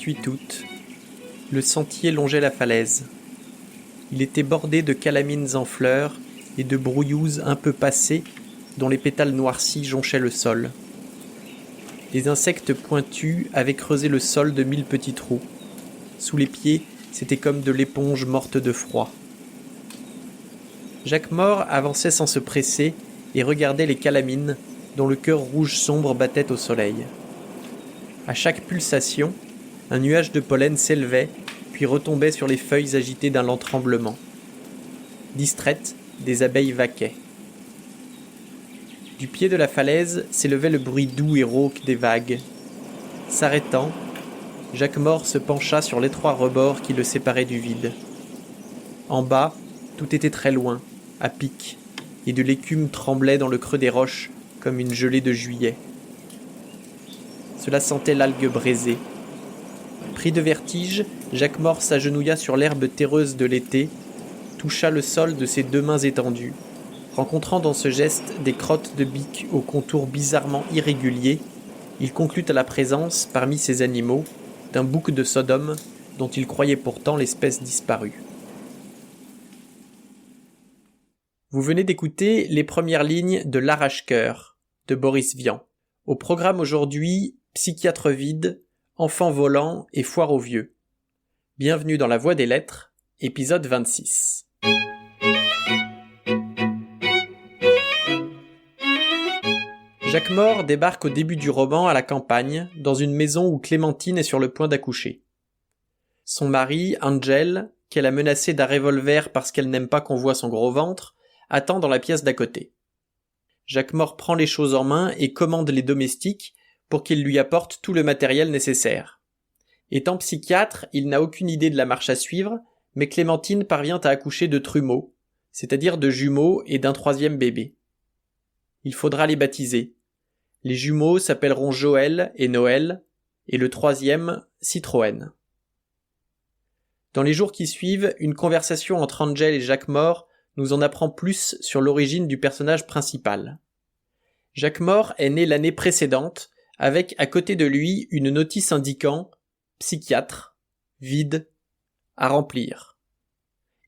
28 août. Le sentier longeait la falaise. Il était bordé de calamines en fleurs et de brouillouses un peu passées dont les pétales noircis jonchaient le sol. Des insectes pointus avaient creusé le sol de 1000 petits trous. Sous les pieds, c'était comme de l'éponge morte de froid. Jacques Maure avançait sans se presser et regardait les calamines dont le cœur rouge sombre battait au soleil. À chaque pulsation, un nuage de pollen s'élevait puis retombait sur les feuilles agitées d'un lent tremblement. Distraites, des abeilles vaquaient. Du pied de la falaise s'élevait le bruit doux et rauque des vagues. S'arrêtant, Jacques Maure se pencha sur l'étroit rebord qui le séparait du vide. En bas, tout était très loin, à pic, et de l'écume tremblait dans le creux des roches comme une gelée de juillet. Cela sentait l'algue braisée. Pris de vertige, Jacques Maure s'agenouilla sur l'herbe terreuse de l'été, toucha le sol de ses 2 mains étendues. Rencontrant dans ce geste des crottes de biques aux contours bizarrement irréguliers, il conclut à la présence, parmi ces animaux, d'un bouc de Sodome dont il croyait pourtant l'espèce disparue. Vous venez d'écouter les premières lignes de L'Arrache-cœur de Boris Vian. Au programme aujourd'hui, Psychiatre vide, Enfant volant et Foire aux vieux. Bienvenue dans La Voie des lettres, épisode 26. Jacques Maure débarque au début du roman à la campagne, dans une maison où Clémentine est sur le point d'accoucher. Son mari, Angel, qu'elle a menacé d'un revolver parce qu'elle n'aime pas qu'on voie son gros ventre, attend dans la pièce d'à côté. Jacques Maure prend les choses en main et commande les domestiques pour qu'ils lui apportent tout le matériel nécessaire. Étant psychiatre, il n'a aucune idée de la marche à suivre, mais Clémentine parvient à accoucher de trumeaux, c'est-à-dire de jumeaux et d'un 3e bébé. Il faudra les baptiser. Les jumeaux s'appelleront Joël et Noël, et le 3e, Citroën. Dans les jours qui suivent, une conversation entre Angel et Jacques Maure nous en apprend plus sur l'origine du personnage principal. Jacques Maure est né l'année précédente, avec à côté de lui une notice indiquant « Psychiatre, vide, à remplir ».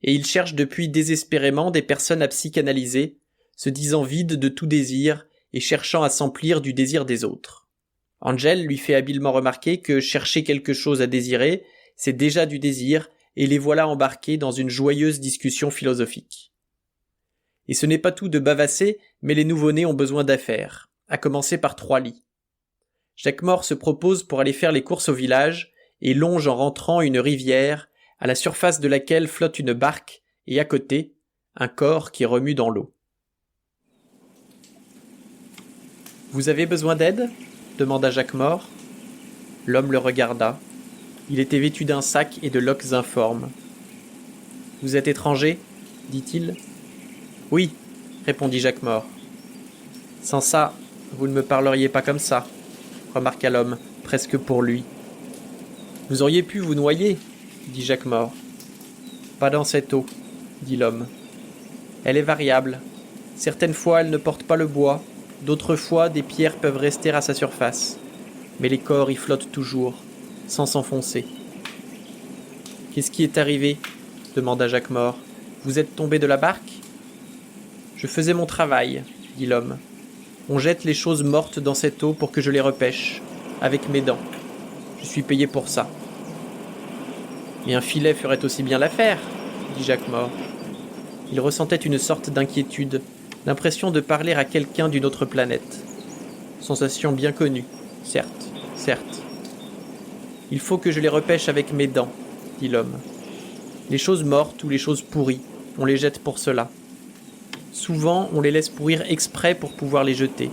Et il cherche depuis désespérément des personnes à psychanalyser, se disant vide de tout désir et cherchant à s'emplir du désir des autres. Angel lui fait habilement remarquer que chercher quelque chose à désirer, c'est déjà du désir, et les voilà embarqués dans une joyeuse discussion philosophique. Et ce n'est pas tout de bavasser, mais les nouveau-nés ont besoin d'affaires, à commencer par 3 lits. Jacques Maure se propose pour aller faire les courses au village, et longe en rentrant une rivière, à la surface de laquelle flotte une barque, et à côté, un corps qui remue dans l'eau. « Vous avez besoin d'aide » demanda Jacques Maure. L'homme le regarda. Il était vêtu d'un sac et de loques informes. « Vous êtes étranger » dit-il. « Oui, » répondit Jacques Maure. « Sans ça, vous ne me parleriez pas comme ça, » remarqua l'homme, presque pour lui. « Vous auriez pu vous noyer, » dit Jacques Maure. « Pas dans cette eau, » dit l'homme. « Elle est variable. Certaines fois, elle ne porte pas le bois. D'autres fois, des pierres peuvent rester à sa surface. Mais les corps y flottent toujours, sans s'enfoncer. « Qu'est-ce qui est arrivé » demanda Jacques Maure. « Vous êtes tombé de la barque ?»« Je faisais mon travail, » dit l'homme. « On jette les choses mortes dans cette eau pour que je les repêche, avec mes dents. Je suis payé pour ça. »« Mais un filet ferait aussi bien l'affaire, » dit Jacques Maure. Il ressentait une sorte d'inquiétude, l'impression de parler à quelqu'un d'une autre planète. Sensation bien connue, certes. « Il faut que je les repêche avec mes dents, » dit l'homme. « Les choses mortes ou les choses pourries, on les jette pour cela. Souvent, on les laisse pourrir exprès pour pouvoir les jeter.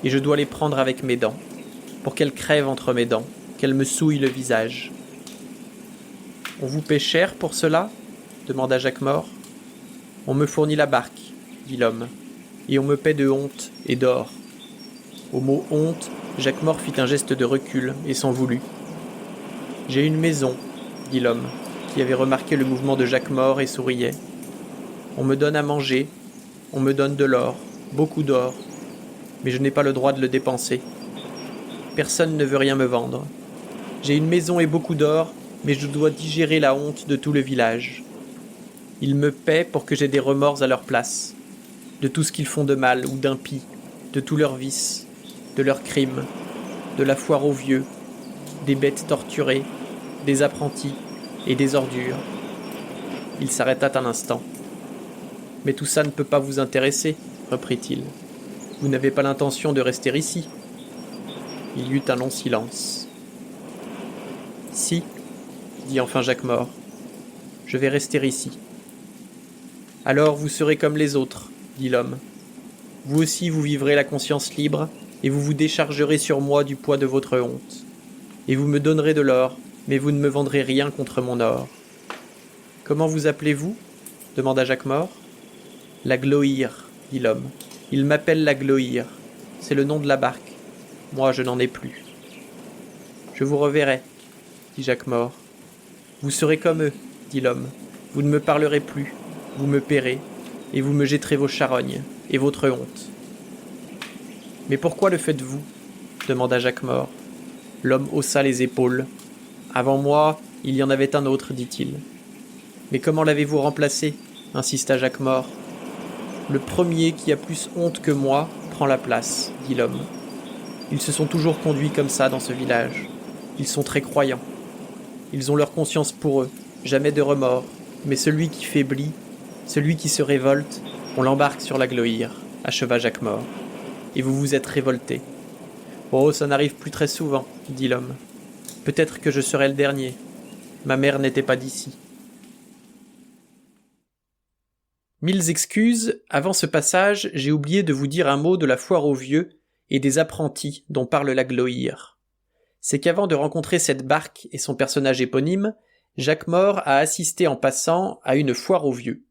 Et je dois les prendre avec mes dents, pour qu'elles crèvent entre mes dents, qu'elles me souillent le visage. »« On vous paie cher pour cela ?» demanda Jacques Maure. « On me fournit la barque, » dit l'homme, « et on me paie de honte et d'or. » Au mot « honte », Jacques Maure fit un geste de recul et s'en voulut. « J'ai une maison, » dit l'homme, qui avait remarqué le mouvement de Jacques Maure et souriait. « On me donne à manger, on me donne de l'or, beaucoup d'or, mais je n'ai pas le droit de le dépenser. Personne ne veut rien me vendre. J'ai une maison et beaucoup d'or, mais je dois digérer la honte de tout le village. Ils me paient pour que j'aie des remords à leur place, de tout ce qu'ils font de mal ou d'impie, de tous leurs vices, de leurs crimes, de la foire aux vieux, des bêtes torturées, des apprentis et des ordures. Il s'arrêta un instant. « Mais tout ça ne peut pas vous intéresser, reprit-il. Vous n'avez pas l'intention de rester ici. » Il y eut un long silence. « Si, dit enfin Jacquemort, je vais rester ici. »« Alors vous serez comme les autres, dit l'homme. Vous aussi vous vivrez la conscience libre, et vous vous déchargerez sur moi du poids de votre honte. Et vous me donnerez de l'or, mais vous ne me vendrez rien contre mon or. »« Comment vous appelez-vous ? Demanda Jacquemort. La Gloïre, dit l'homme. Il m'appelle la Gloïre. C'est le nom de la barque. Moi, je n'en ai plus. Je vous reverrai, dit Jacquemort. Vous serez comme eux, dit l'homme. Vous ne me parlerez plus, vous me paierez, et vous me jetterez vos charognes et votre honte. Mais pourquoi le faites-vous ? Demanda Jacquemort. L'homme haussa les épaules. Avant moi, il y en avait un autre, dit-il. Mais comment l'avez-vous remplacé ? Insista Jacquemort. Le premier qui a plus honte que moi prend la place, dit l'homme. Ils se sont toujours conduits comme ça dans ce village. Ils sont très croyants. Ils ont leur conscience pour eux, jamais de remords. Mais celui qui faiblit, celui qui se révolte, on l'embarque sur la Gloïre, acheva Jacquemort. Et vous vous êtes révolté. Oh, ça n'arrive plus très souvent, dit l'homme. Peut-être que je serai le dernier. Ma mère n'était pas d'ici. Mille excuses, avant ce passage, j'ai oublié de vous dire un mot de la foire aux vieux et des apprentis dont parle la Gloïre. C'est qu'avant de rencontrer cette barque et son personnage éponyme, Jacquemort a assisté en passant à une foire aux vieux.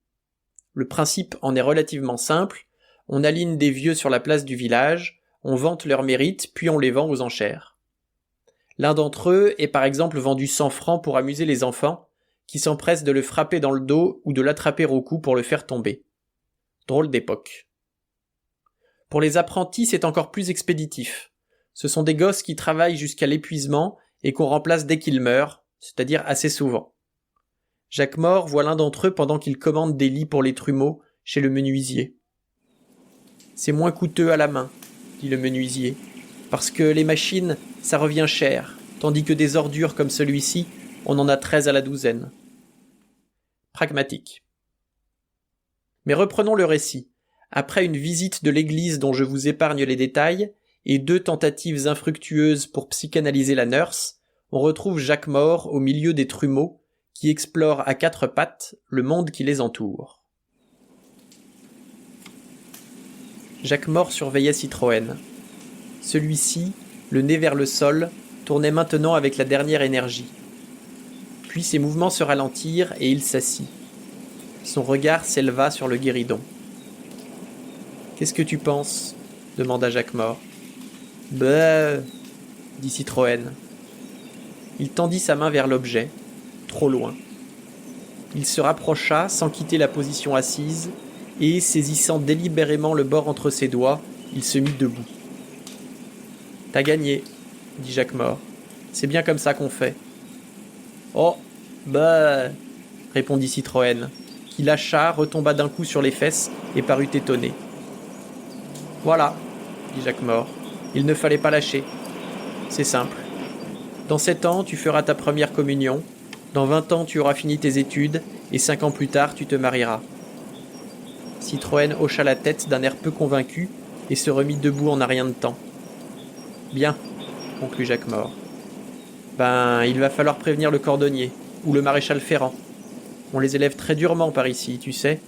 Le principe en est relativement simple, on aligne des vieux sur la place du village, on vante leurs mérites, puis on les vend aux enchères. L'un d'entre eux est par exemple vendu 100 francs pour amuser les enfants, qui s'empressent de le frapper dans le dos ou de l'attraper au cou pour le faire tomber. Drôle d'époque. Pour les apprentis, c'est encore plus expéditif. Ce sont des gosses qui travaillent jusqu'à l'épuisement et qu'on remplace dès qu'ils meurent, c'est-à-dire assez souvent. Jacquemort voit l'un d'entre eux pendant qu'il commande des lits pour les trumeaux chez le menuisier. C'est moins coûteux à la main, dit le menuisier, parce que les machines, ça revient cher, tandis que des ordures comme celui-ci, on en a 13 à la douzaine. Pragmatique. Mais reprenons le récit. Après une visite de l'église dont je vous épargne les détails, et 2 tentatives infructueuses pour psychanalyser la nurse, on retrouve Jacquemort au milieu des trumeaux, qui explorent à 4 pattes le monde qui les entoure. Jacquemort surveillait Citroën. Celui-ci, le nez vers le sol, tournait maintenant avec la dernière énergie. Puis ses mouvements se ralentirent et il s'assit. Son regard s'éleva sur le guéridon. « Qu'est-ce que tu penses ?» demanda Jacquemort. « Bah !» dit Citroën. Il tendit sa main vers l'objet, trop loin. Il se rapprocha sans quitter la position assise et, saisissant délibérément le bord entre ses doigts, il se mit debout. « T'as gagné, » dit Jacquemort. « C'est bien comme ça qu'on fait. »« Oh, bah !» répondit Citroën, qui lâcha, retomba d'un coup sur les fesses et parut étonné. « Voilà, » dit Jacquemort, « il ne fallait pas lâcher. C'est simple. Dans 7 ans, tu feras ta première communion, dans 20 ans, tu auras fini tes études, et 5 ans plus tard, tu te marieras. » Citroën hocha la tête d'un air peu convaincu et se remit debout en un rien de temps. « Bien, » conclut Jacquemort. « Ben, il va falloir prévenir le cordonnier, ou le maréchal Ferrand. On les élève très durement par ici, tu sais.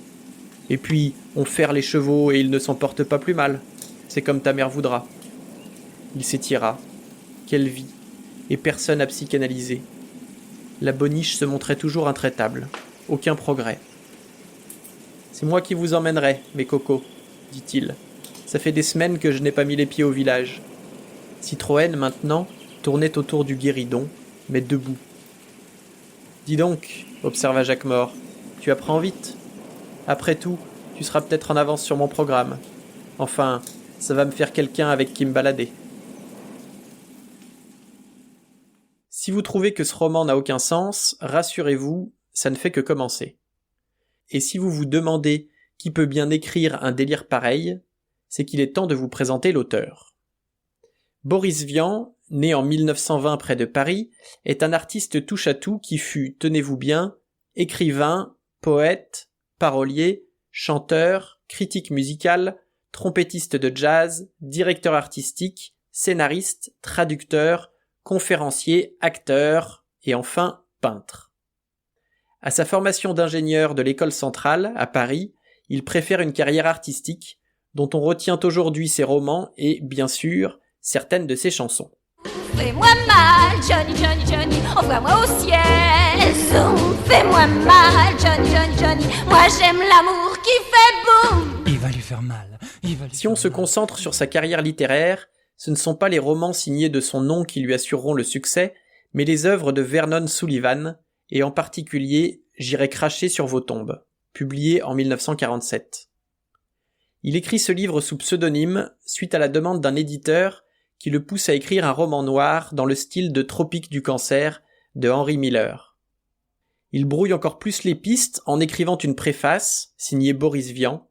Et puis, on ferre les chevaux et ils ne s'en portent pas plus mal. C'est comme ta mère voudra. » Il s'étira. Quelle vie. Et personne à psychanalyser. La boniche se montrait toujours intraitable. Aucun progrès. « C'est moi qui vous emmènerai, mes cocos, » dit-il. « Ça fait des semaines que je n'ai pas mis les pieds au village. » Citroën, maintenant, tournait autour du guéridon, mais debout. « Dis donc, » observa Jacquemort, « tu apprends vite. Après tout, tu seras peut-être en avance sur mon programme. Enfin, ça va me faire quelqu'un avec qui me balader. » Si vous trouvez que ce roman n'a aucun sens, rassurez-vous, ça ne fait que commencer. Et si vous vous demandez qui peut bien écrire un délire pareil, c'est qu'il est temps de vous présenter l'auteur. Boris Vian, né en 1920 près de Paris, est un artiste touche-à-tout qui fut, tenez-vous bien, écrivain, poète, parolier, chanteur, critique musical, trompettiste de jazz, directeur artistique, scénariste, traducteur, conférencier, acteur et enfin peintre. À sa formation d'ingénieur de l'école centrale, à Paris, il préfère une carrière artistique, dont on retient aujourd'hui ses romans et, bien sûr, certaines de ses chansons. Fais-moi mal, Johnny, Johnny, Johnny, envoie-moi au ciel. Zoom, fais-moi mal, Johnny, Johnny, Johnny, moi j'aime l'amour qui fait boum. Il va lui faire mal. Si on se concentre sur sa carrière littéraire, ce ne sont pas les romans signés de son nom qui lui assureront le succès, mais les œuvres de Vernon Sullivan, et en particulier J'irai cracher sur vos tombes, publié en 1947. Il écrit ce livre sous pseudonyme suite à la demande d'un éditeur qui le pousse à écrire un roman noir dans le style de Tropique du cancer de Henry Miller. Il brouille encore plus les pistes en écrivant une préface, signée Boris Vian,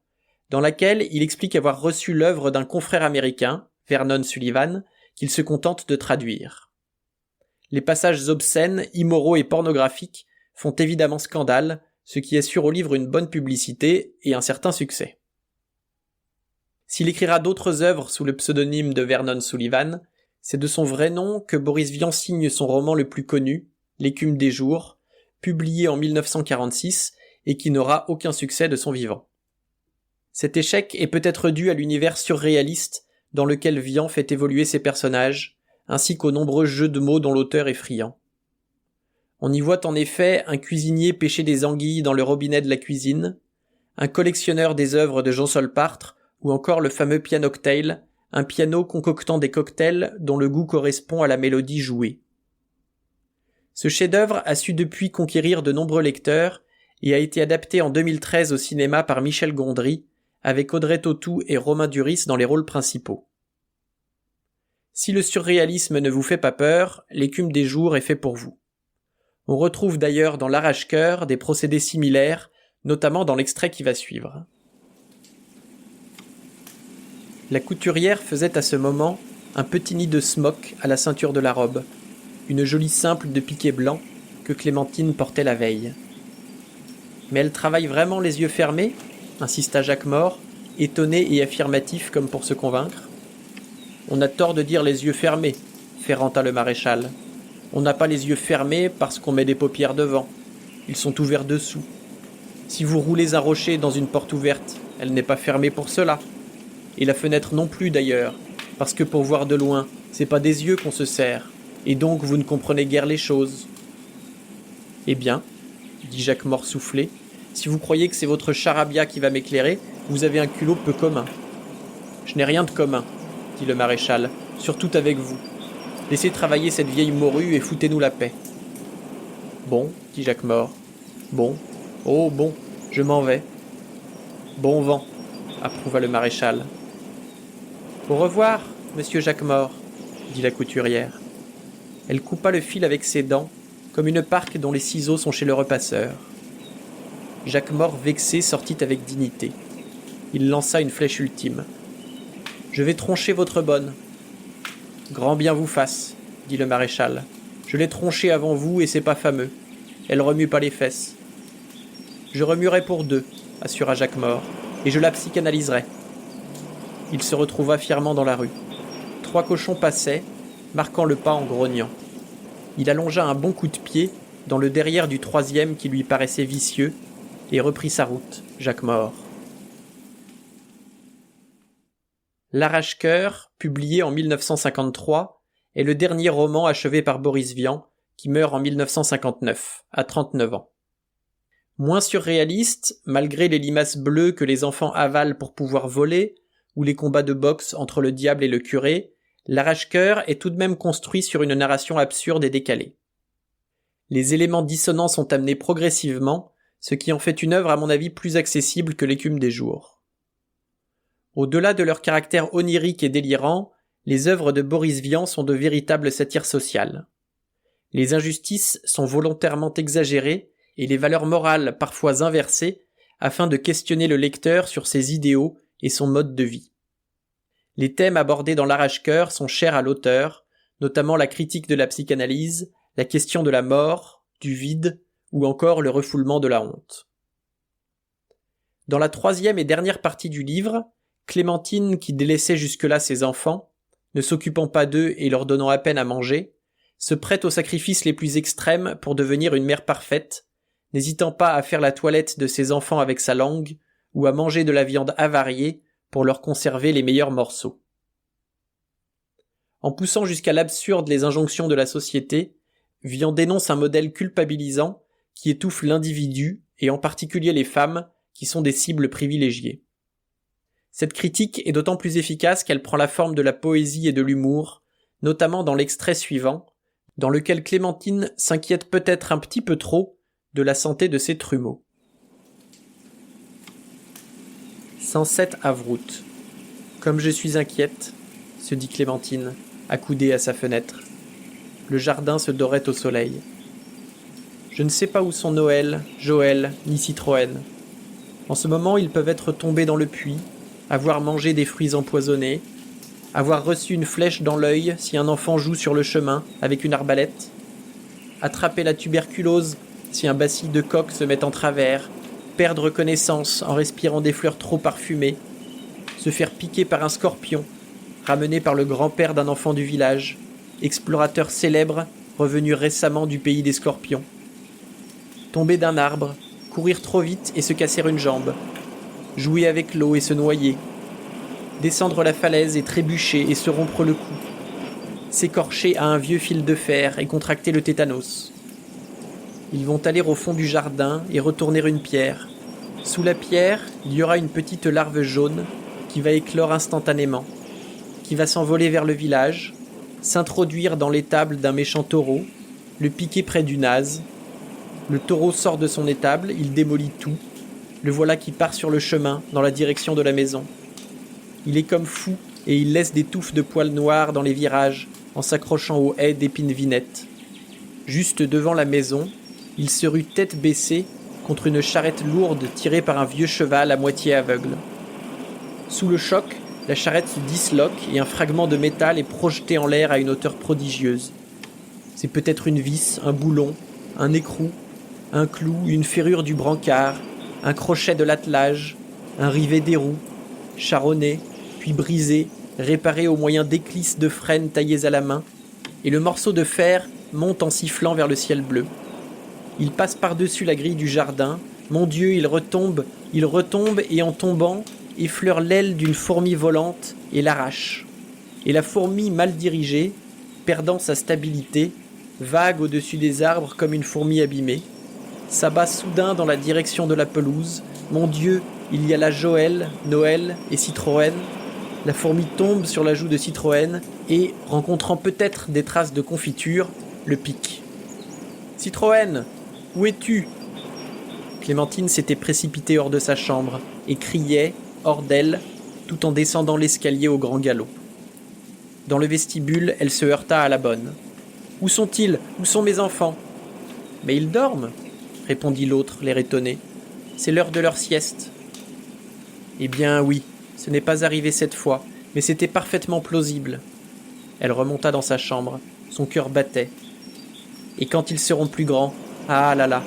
dans laquelle il explique avoir reçu l'œuvre d'un confrère américain, Vernon Sullivan, qu'il se contente de traduire. Les passages obscènes, immoraux et pornographiques font évidemment scandale, ce qui assure au livre une bonne publicité et un certain succès. S'il écrira d'autres œuvres sous le pseudonyme de Vernon Sullivan, c'est de son vrai nom que Boris Vian signe son roman le plus connu, L'écume des jours, publié en 1946 et qui n'aura aucun succès de son vivant. Cet échec est peut-être dû à l'univers surréaliste dans lequel Vian fait évoluer ses personnages, ainsi qu'aux nombreux jeux de mots dont l'auteur est friand. On y voit en effet un cuisinier pêcher des anguilles dans le robinet de la cuisine, un collectionneur des œuvres de Jean Solpartre, ou encore le fameux pianoctail, un piano concoctant des cocktails dont le goût correspond à la mélodie jouée. Ce chef-d'œuvre a su depuis conquérir de nombreux lecteurs et a été adapté en 2013 au cinéma par Michel Gondry, avec Audrey Tautou et Romain Duris dans les rôles principaux. Si le surréalisme ne vous fait pas peur, L'écume des jours est fait pour vous. On retrouve d'ailleurs dans L'Arrache-cœur des procédés similaires, notamment dans l'extrait qui va suivre. La couturière faisait à ce moment un petit nid de smock à la ceinture de la robe, une jolie simple de piqué blanc que Clémentine portait la veille. Mais elle travaille vraiment les yeux fermés ? Insista Jacques Maure, étonné et affirmatif comme pour se convaincre. On a tort de dire les yeux fermés, Ferranta le maréchal. On n'a pas les yeux fermés parce qu'on met des paupières devant. Ils sont ouverts dessous. Si vous roulez un rocher dans une porte ouverte, elle n'est pas fermée pour cela. Et la fenêtre non plus d'ailleurs, parce que pour voir de loin, c'est pas des yeux qu'on se sert, et donc vous ne comprenez guère les choses. Eh bien, dit Jacques Maure soufflé, si vous croyez que c'est votre charabia qui va m'éclairer, vous avez un culot peu commun. Je n'ai rien de commun, dit le maréchal, surtout avec vous. Laissez travailler cette vieille morue et foutez-nous la paix. Bon, dit Jacques Maure. Bon, oh bon, je m'en vais. Bon vent, approuva le maréchal. Au revoir, monsieur Jacques Maure, dit la couturière. Elle coupa le fil avec ses dents, comme une parque dont les ciseaux sont chez le repasseur. Jacques Maure, vexé, sortit avec dignité. Il lança une flèche ultime. « Je vais troncher votre bonne. »« Grand bien vous fasse, » dit le maréchal. « Je l'ai tronchée avant vous et c'est pas fameux. Elle remue pas les fesses. »« Je remuerai pour deux, » assura Jacques Maure, « et je la psychanalyserai. » Il se retrouva fièrement dans la rue. 3 cochons passaient, marquant le pas en grognant. Il allongea un bon coup de pied dans le derrière du 3e qui lui paraissait vicieux et reprit sa route, Jacques Maure. L'Arrache-cœur, publié en 1953, est le dernier roman achevé par Boris Vian, qui meurt en 1959, à 39 ans. Moins surréaliste, malgré les limaces bleues que les enfants avalent pour pouvoir voler, ou les combats de boxe entre le diable et le curé, L'Arrache-cœur est tout de même construit sur une narration absurde et décalée. Les éléments dissonants sont amenés progressivement, ce qui en fait une œuvre à mon avis plus accessible que L'écume des jours. Au-delà de leur caractère onirique et délirant, les œuvres de Boris Vian sont de véritables satires sociales. Les injustices sont volontairement exagérées et les valeurs morales parfois inversées afin de questionner le lecteur sur ses idéaux et son mode de vie. Les thèmes abordés dans l'Arrache-cœur sont chers à l'auteur, notamment la critique de la psychanalyse, la question de la mort, du vide ou encore le refoulement de la honte. Dans la troisième et dernière partie du livre, Clémentine, qui délaissait jusque-là ses enfants, ne s'occupant pas d'eux et leur donnant à peine à manger, se prête aux sacrifices les plus extrêmes pour devenir une mère parfaite, n'hésitant pas à faire la toilette de ses enfants avec sa langue ou à manger de la viande avariée pour leur conserver les meilleurs morceaux. En poussant jusqu'à l'absurde les injonctions de la société, Vian dénonce un modèle culpabilisant qui étouffe l'individu et en particulier les femmes qui sont des cibles privilégiées. Cette critique est d'autant plus efficace qu'elle prend la forme de la poésie et de l'humour, notamment dans l'extrait suivant, dans lequel Clémentine s'inquiète peut-être un petit peu trop de la santé de ses trumeaux. 107 Avrout. Comme je suis inquiète, se dit Clémentine, accoudée à sa fenêtre. Le jardin se dorait au soleil. Je ne sais pas où sont Noël, Joël, ni Citroën. En ce moment, ils peuvent être tombés dans le puits, avoir mangé des fruits empoisonnés, avoir reçu une flèche dans l'œil si un enfant joue sur le chemin avec une arbalète, attraper la tuberculose si un bacille de coq se met en travers, perdre connaissance en respirant des fleurs trop parfumées, se faire piquer par un scorpion, ramené par le grand-père d'un enfant du village, explorateur célèbre revenu récemment du pays des scorpions, tomber d'un arbre, courir trop vite et se casser une jambe, jouer avec l'eau et se noyer, descendre la falaise et trébucher et se rompre le cou, s'écorcher à un vieux fil de fer et contracter le tétanos. Ils vont aller au fond du jardin et retourner une pierre. Sous la pierre, il y aura une petite larve jaune qui va éclore instantanément, qui va s'envoler vers le village, s'introduire dans l'étable d'un méchant taureau, le piquer près du nase. Le taureau sort de son étable, il démolit tout. Le voilà qui part sur le chemin, dans la direction de la maison. Il est comme fou et il laisse des touffes de poils noirs dans les virages en s'accrochant aux haies d'épines vinettes. Juste devant la maison, il se rue tête baissée contre une charrette lourde tirée par un vieux cheval à moitié aveugle. Sous le choc, la charrette se disloque et un fragment de métal est projeté en l'air à une hauteur prodigieuse. C'est peut-être une vis, un boulon, un écrou, un clou, une ferrure du brancard, un crochet de l'attelage, un rivet des roues, charronné, puis brisé, réparé au moyen d'éclisses de frêne taillées à la main, et le morceau de fer monte en sifflant vers le ciel bleu. Il passe par-dessus la grille du jardin. Mon Dieu, il retombe et en tombant, effleure l'aile d'une fourmi volante et l'arrache. Et la fourmi mal dirigée, perdant sa stabilité, vague au-dessus des arbres comme une fourmi abîmée, s'abat soudain dans la direction de la pelouse. Mon Dieu, il y a là Joël, Noël et Citroën. La fourmi tombe sur la joue de Citroën et, rencontrant peut-être des traces de confiture, le pique. « Citroën, où es-tu » Clémentine s'était précipitée hors de sa chambre et criait, hors d'elle, tout en descendant l'escalier au grand galop. Dans le vestibule, elle se heurta à la bonne. « Où sont-ils ? Où sont mes enfants ?»« Mais ils dorment » répondit l'autre, l'air étonné. « C'est l'heure de leur sieste. » Eh bien oui, ce n'est pas arrivé cette fois, mais c'était parfaitement plausible. Elle remonta dans sa chambre, son cœur battait. Et quand ils seront plus grands, ah là là.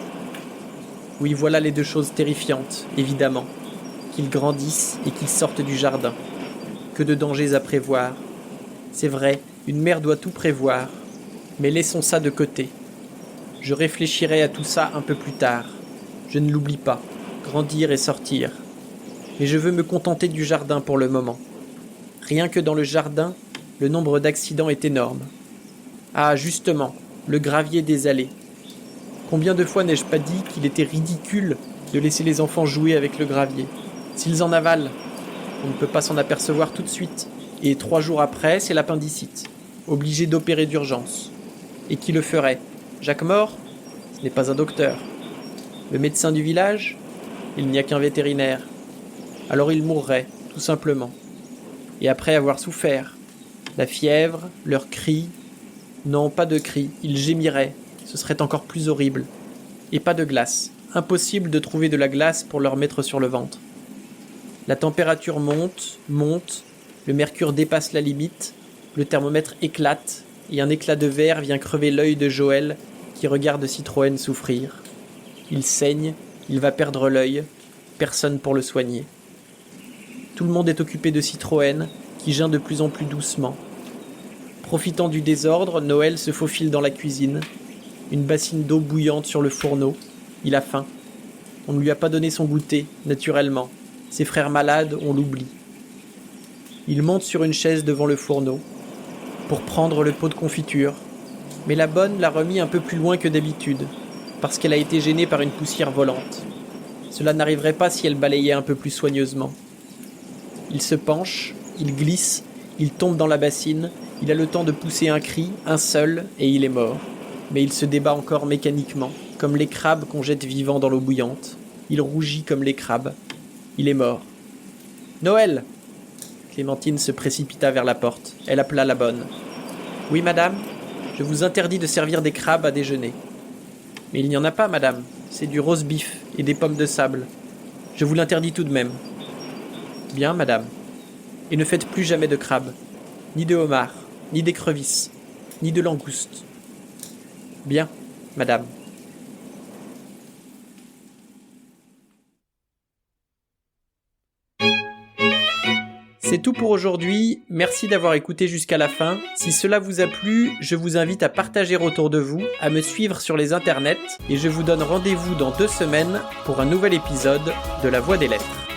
Oui, voilà les deux choses terrifiantes, évidemment. Qu'ils grandissent et qu'ils sortent du jardin. Que de dangers à prévoir. C'est vrai, une mère doit tout prévoir. Mais laissons ça de côté. Je réfléchirai à tout ça un peu plus tard. Je ne l'oublie pas. Grandir et sortir. Mais je veux me contenter du jardin pour le moment. Rien que dans le jardin, le nombre d'accidents est énorme. Ah, justement, le gravier des allées. Combien de fois n'ai-je pas dit qu'il était ridicule de laisser les enfants jouer avec le gravier ? S'ils en avalent, on ne peut pas s'en apercevoir tout de suite. Et 3 jours après, c'est l'appendicite. Obligé d'opérer d'urgence. Et qui le ferait ? Jacques Mort ? Ce n'est pas un docteur. Le médecin du village ? Il n'y a qu'un vétérinaire. Alors il mourrait, tout simplement. Et après avoir souffert, la fièvre, leurs cris, Non, pas de cris, il gémirait, ce serait encore plus horrible. Et pas de glace, impossible de trouver de la glace pour leur mettre sur le ventre. La température monte, le mercure dépasse la limite, le thermomètre éclate, et un éclat de verre vient crever l'œil de Joël qui regarde Citroën souffrir. Il saigne, il va perdre l'œil, personne pour le soigner. Tout le monde est occupé de Citroën, qui geint de plus en plus doucement. Profitant du désordre, Noël se faufile dans la cuisine. Une bassine d'eau bouillante sur le fourneau. Il a faim. On ne lui a pas donné son goûter, naturellement. Ses frères malades, on l'oublie. Il monte sur une chaise devant le fourneau pour prendre le pot de confiture. Mais la bonne l'a remis un peu plus loin que d'habitude, parce qu'elle a été gênée par une poussière volante. Cela n'arriverait pas si elle balayait un peu plus soigneusement. Il se penche, il glisse, il tombe dans la bassine, il a le temps de pousser un cri, un seul, et il est mort. Mais il se débat encore mécaniquement, comme les crabes qu'on jette vivants dans l'eau bouillante. Il rougit comme les crabes. Il est mort. « Noël !» Clémentine se précipita vers la porte. Elle appela la bonne. « Oui, madame, je vous interdis de servir des crabes à déjeuner. »« Mais il n'y en a pas, madame. C'est du roast beef et des pommes de sable. Je vous l'interdis tout de même. »« Bien, madame. Et ne faites plus jamais de crabes. Ni de homards, ni d'écrevisses, ni de langoustes. »« Bien, madame. » C'est tout pour aujourd'hui, merci d'avoir écouté jusqu'à la fin. Si cela vous a plu, je vous invite à partager autour de vous, à me suivre sur les internets, et je vous donne rendez-vous dans 2 semaines pour un nouvel épisode de La Voix des Lettres.